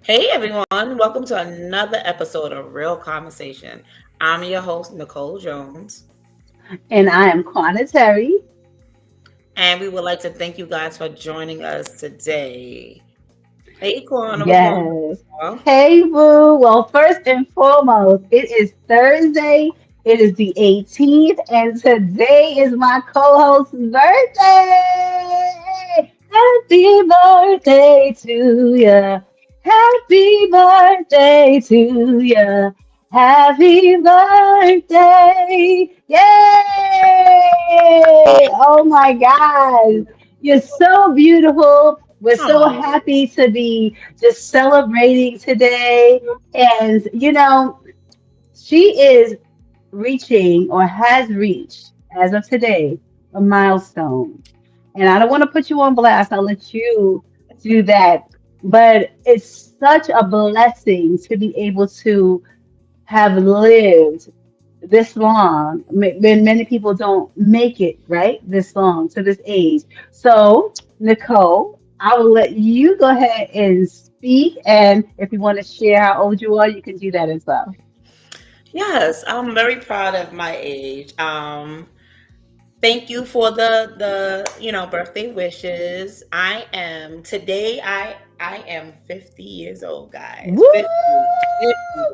Hey everyone, welcome to another episode of Real Conversation. I'm your host, Nicole Jones, And I am Quana Terry. and we would like to thank you guys for joining us today. Hey Corner, what's going Yes. on? Hey, Boo. Well, first and foremost, it is Thursday. It is the 18th, and today is my co host's birthday. Happy birthday to ya. Happy birthday to ya. Happy birthday. Yay! Oh my God. You're so beautiful. We're so Oh, happy to be just celebrating today. And, she is reaching or has reached, as of today, a milestone. And I don't want to put you on blast. I'll let you do that. But it's such a blessing to be able to have lived this long when many people don't make it right this long to this age. So, Nicole, I will let you go ahead and speak. And if you want to share how old you are, you can do that as well. yes, I'm very proud of my age. Thank you for the birthday wishes. I am today. I am 50 years old, guys. Woo! 50,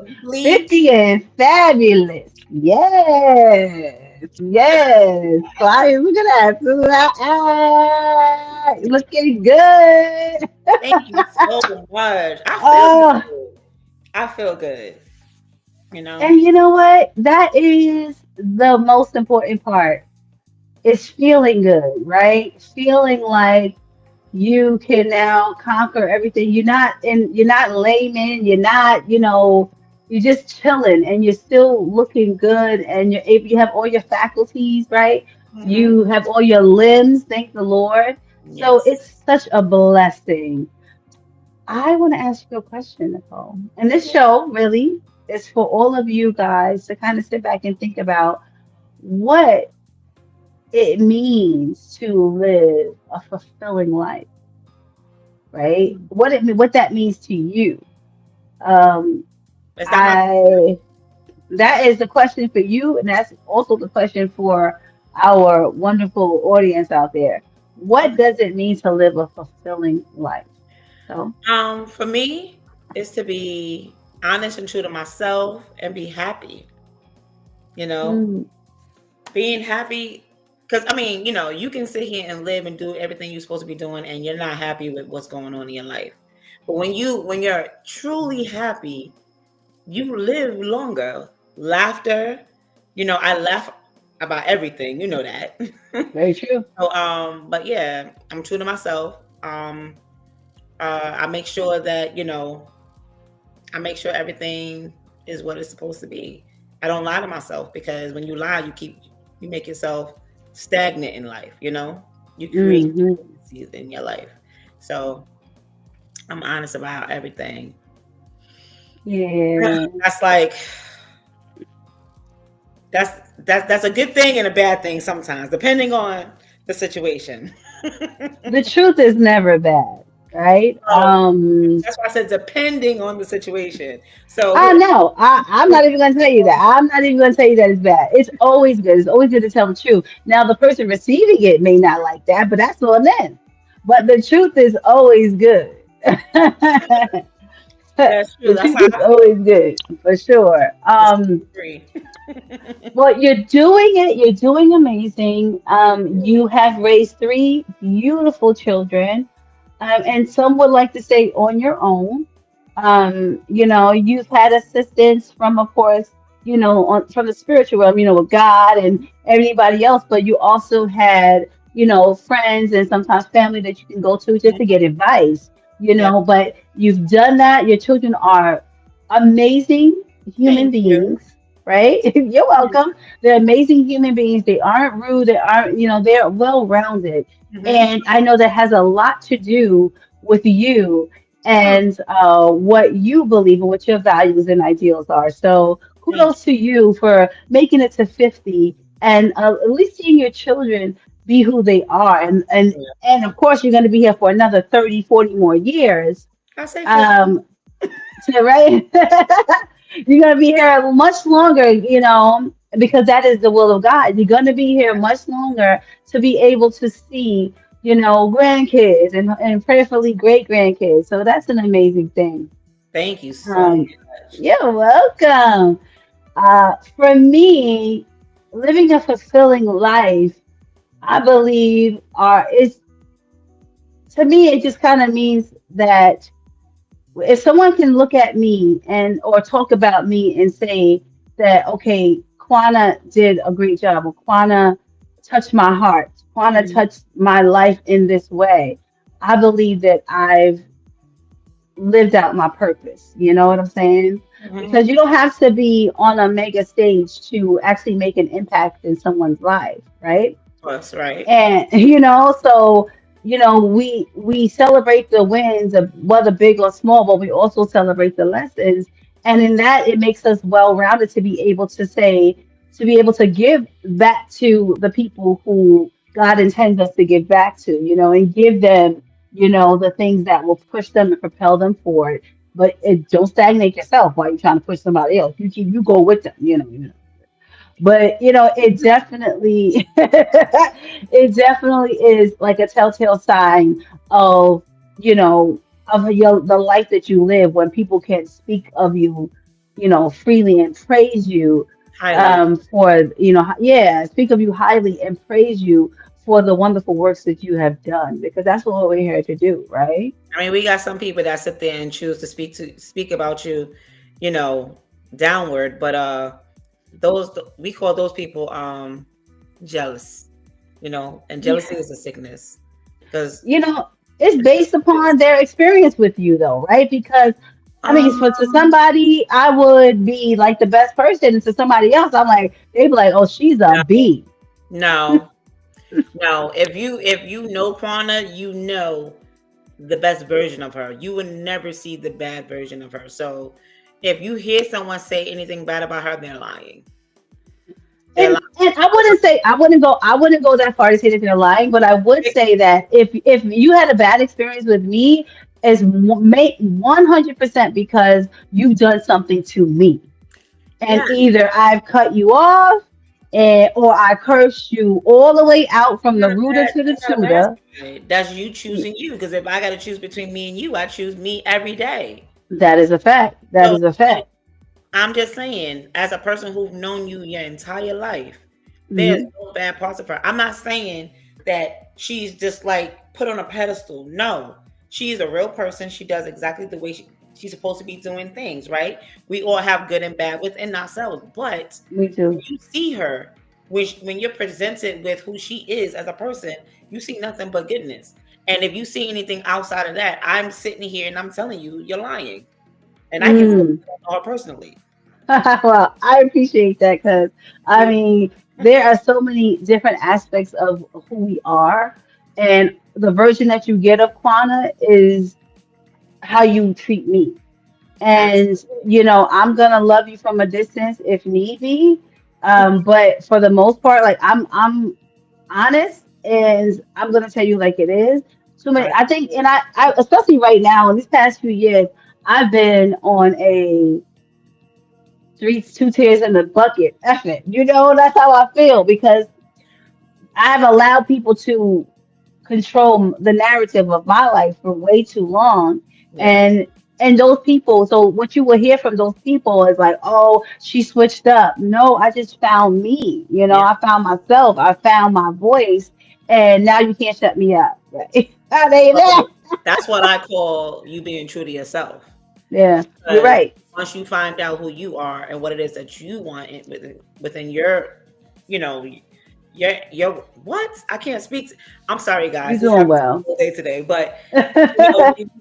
50. Please. 50 and fabulous. Yes. Yes. Clients, look at that. Looking good. Thank you so much. I feel Oh, good. I feel good. You know. and you know what? That is the most important part. It's feeling good, right? Feeling like you can now conquer everything. You're not layman, you're not, you're just chilling and you're still looking good and you have all your faculties, right? Hmm. You have all your limbs, thank the Lord. So Yes. it's such a blessing. I want to ask you a question, Nicole. And this show really is for all of you guys to kind of sit back and think about what it means to live a fulfilling life, right? What that means to you. Um, Is that my question? I that is the question for you, and that's also the question for our wonderful audience out there. What Okay. does it mean to live a fulfilling life? So, For me, is to be honest and true to myself and be happy. You know, mm, being happy. Because I mean, you can sit here and live and do everything you're supposed to be doing, and you're not happy with what's going on in your life. But when you're truly happy, you live longer. Laughter. I laugh about everything. You know that. very true. So, but yeah, I'm true to myself. I make sure that I make sure everything is what it's supposed to be. I don't lie to myself because when you lie, you make yourself stagnant in life. You create Hmm. stagnancy in your life. So I'm honest about everything. Yeah. That's like that's a good thing and a bad thing sometimes, depending on the situation. The truth is never bad, right? So that's why I said depending on the situation. So I yeah, know. I'm not even going to tell you that. I'm not even going to tell you that it's bad. It's always good. It's always good to tell the truth. Now, the person receiving it may not like that, but that's on them. But the truth is always good. that's true. The That's truth how is I feel. always good, for sure. Just agree. Well, you're doing it. You're doing amazing. You have raised three beautiful children, and some would like to say on your own. You've had assistance from, of course, from the spiritual realm, with God and everybody else, but you also had, friends and sometimes family that you can go to just to get advice, Yeah. but you've done that. Your children are amazing human Thank you. beings, right? You're welcome. They're amazing human beings. They aren't rude. They aren't, they're well rounded. Mm-hmm. And I know that has a lot to do with you Oh, and what you believe and what your values and ideals are. So thank kudos to you for making it to 50 and at least seeing your children be who they are. And you. and of course, you're going to be here for another 30, 40 more years. I say 50. Um, So, right? You're gonna be here much longer, because that is the will of God. You're gonna be here much longer to be able to see, grandkids and prayerfully great grandkids. So that's an amazing thing. Thank you so Um, much. you're welcome. For me, living a fulfilling life, I believe, is to me, it just kind of means that if someone can look at me and or talk about me and say that, okay, Kwana did a great job, or Kwana touched my heart, Kwana Mhm. touched my life in this way, I believe that I've lived out my purpose. You know what I'm saying? Mhm. Because you don't have to be on a mega stage to actually make an impact in someone's life, right? That's right. And so we celebrate the wins of whether big or small, but we also celebrate the lessons. And in that, it makes us well-rounded to be able to say, to be able to give back to the people who God intends us to give back to, and give them, the things that will push them and propel them forward. But don't stagnate yourself while you're trying to push somebody else. You go with them, but it definitely it definitely is like a telltale sign of the life that you live when people can speak of you, freely and praise you, Highly. for yeah, speak of you highly and praise you for the wonderful works that you have done, because that's what we're here to do, right? I mean, we got some people that sit there and choose to speak about you, you know, downward, but those we call those people jealous, and jealousy Yeah. is a sickness because you know, it's based upon their experience with you, though, right? Because I mean, um for to somebody, I would be like the best person, and to somebody else, I'm like, they'd be like, "Oh, she's a no, B." no, no. If you know Prana, you know the best version of her. You will never see the bad version of her. So if you hear someone say anything bad about her, they're lying. They're And I wouldn't go that far to say that they're lying, but I would lying. say that if you had a bad experience with me, it's 100% because you've done something to me, and Yeah, either I've cut you off, or I cursed you all the way out from the rooter to the that's not a bad tutor. thing. That's you choosing you. Because if I got to choose between me and you, I choose me every day. That is a fact. That So is a fact. I'm just saying, as a person who's known you your entire life, there's Hmm. no bad parts of her. I'm not saying that she's just like put on a pedestal. No, she's a real person. She does exactly the way she's supposed to be doing things, right? We all have good and bad within ourselves. But Me when too. you see her, when you're presented with who she is as a person, you see nothing but goodness. And if you see anything outside of that, I'm sitting here and I'm telling you, you're lying. And I can tell Mm. you that personally. Well, I appreciate that, because I You mean, there are so many different aspects of who we are, and the version that you get of Kwana is how you treat me. And absolutely I'm gonna love you from a distance if need be. But for the most part, like I'm honest, and I'm gonna tell you like it is. So many, right. I think, and I especially right now in these past few years, I've been on a two tears in the bucket effort. That's how I feel, because I've allowed people to control the narrative of my life for way too long. Yeah. And those people, so what you will hear from those people is like, "Oh, she switched up." No, I just found me. Yeah. I found myself. I found my voice, and now you can't shut me up. Right? That ain't that. So that's what I call you being true to yourself. Yeah, you're Because right. once you find out who you are and what it is that you want within your, you know, your what? I can't speak. I'm sorry, You're guys. This doing happens to me well. all day today. But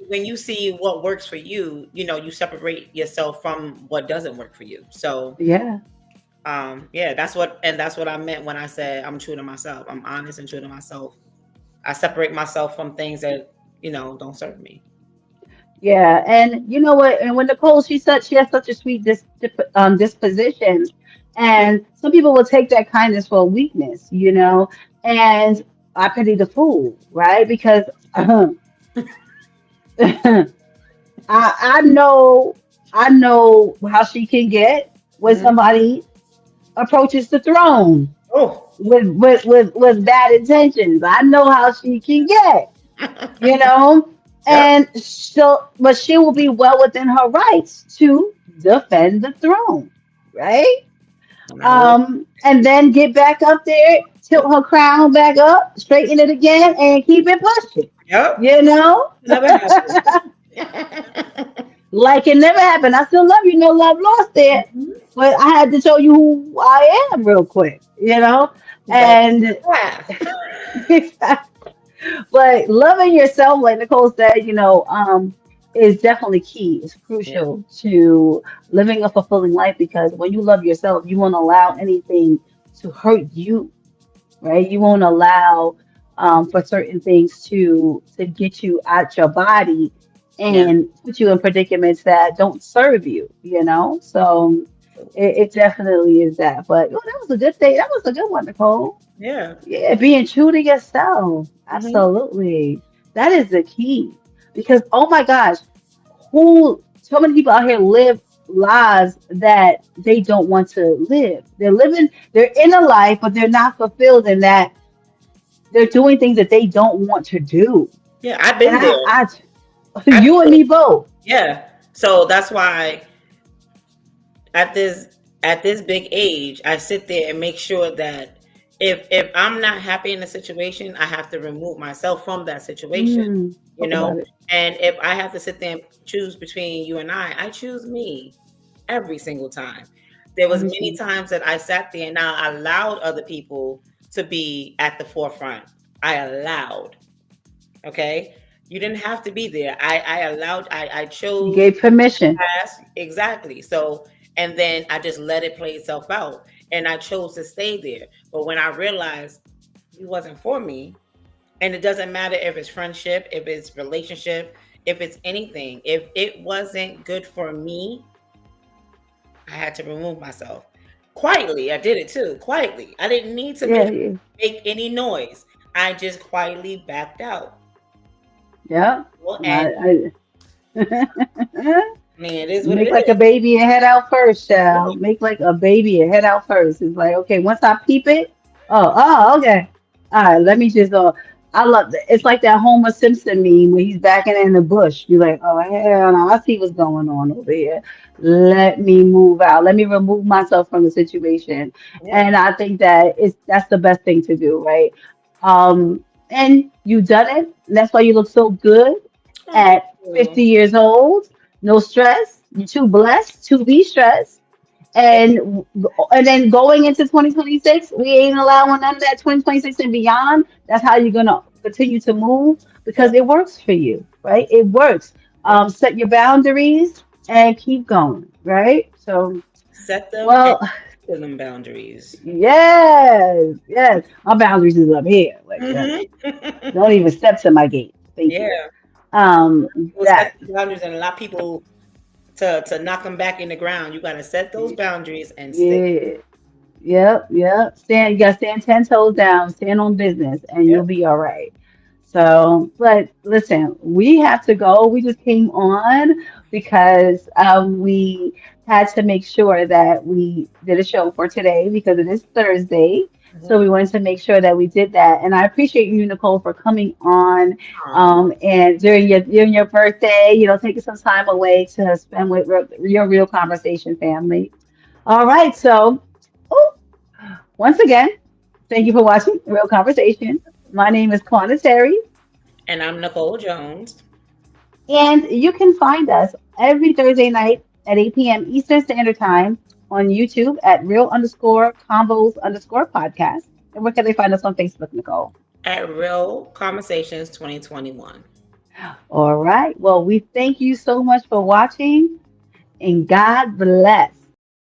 when you see what works for you, you separate yourself from what doesn't work for you. So Yeah. yeah, that's what I meant when I said I'm true to myself. I'm honest and true to myself. I separate myself from things that don't serve me. Yeah, and you know what? And when Nicole, she has such a sweet disposition, and some people will take that kindness for a weakness, and I pity the fool, right? Because I know. I know how she can get when Mhm. somebody approaches the throne Oh. with bad intentions. I know how she can get, you know, Yep. and but she will be well within her rights to defend the throne, right? And I will. And then get back up there, tilt her crown back up, straighten it again, and keep it pushing, Yep. you know. Never happened. Like it never happened. I still love you, no love lost there. Mhm. But I had to show you who I am real quick, you know? You got And laugh. but loving yourself, like Nicole said, is definitely key. It's Yeah. crucial to living a fulfilling life because when you love yourself, you won't allow anything to hurt you, right? You won't allow for certain things to get you out your body Yeah. and put you in predicaments that don't serve you, you know? So it definitely is that. But oh, that was a good thing. That was a good one, Nicole. Yeah. Yeah, being true to yourself. Hmm. Absolutely. That is the key. Because oh my gosh, who so many people out here live lives that they don't want to live. They're in a life, but they're not fulfilled in that they're doing things that they don't want to do. Yeah. I've And been there. I've been you and there. me both. Yeah. So that's why at this big age, I sit there and make sure that if I'm not happy in a situation, I have to remove myself from that situation. You Talk know, about it. and if I have to sit there and choose between you and I choose me every single time. There was Every many single time. times that I sat there and I allowed other people to be at the forefront. I allowed. Okay. You didn't have to be there. I allowed, I You chose gave permission. past. Exactly. So, and then I just let it play itself out. And I chose to stay there. But when I realized he wasn't for me, and it doesn't matter if it's friendship, if it's relationship, if it's anything, if it wasn't good for me, I had to remove myself. Quietly, I did it too. Quietly. I didn't need to Yeah, yeah. make any noise. I just quietly backed out. Yeah. Well, and I, I mean, it is what it Make like a is. baby and head out first, Yeah. child. Make like a baby and head out first. It's like, okay, once I peep it, okay. All right, let me just I love that. It's like that Homer Simpson meme where he's backing in the bush. You're like, oh hell no, I see what's going on over here. Let me move out. Let me remove myself from the situation. Yeah. And I think that's the best thing to do, right? And you done it. That's why you look so good Oh, thank at you. 50 years old. No stress. You're too blessed to be stressed. It, And then going into 2026, we ain't allowing none of that 2026 and beyond. That's how you're gonna continue to move because yep. it works for you, right? It works. Yep. Set your boundaries and keep going, right? So, Set them and well, stick to them boundaries. yes, yes. My boundaries is up here. Like, Hmm. don't even step to my gate. Thank you. Yeah. We'll set That the boundaries and allow people to knock them back in the ground. You got to set those boundaries and stick. yeah. Yep, yep. You gotta stand 10 toes down, stand on business, and you'll Yep. be all right. So, but listen, we have to go. We just came on because we had to make sure that we did a show for today because it is Thursday. So Hmm. we wanted to make sure that we did that. And I appreciate you, Nicole, for coming on Aw. and during your birthday, taking some time away to spend with your real conversation family. All right, so. Oh, once again, thank you for watching Real Conversation. My name is Quana Terry, And I'm Nicole Jones. and you can find us every Thursday night at 8 p.m. Eastern Standard Time on YouTube at real underscore combos underscore podcast. And where can they find us on Facebook, Nicole? At Real Conversations 2021. All right. Well, we thank you so much for watching, and God bless.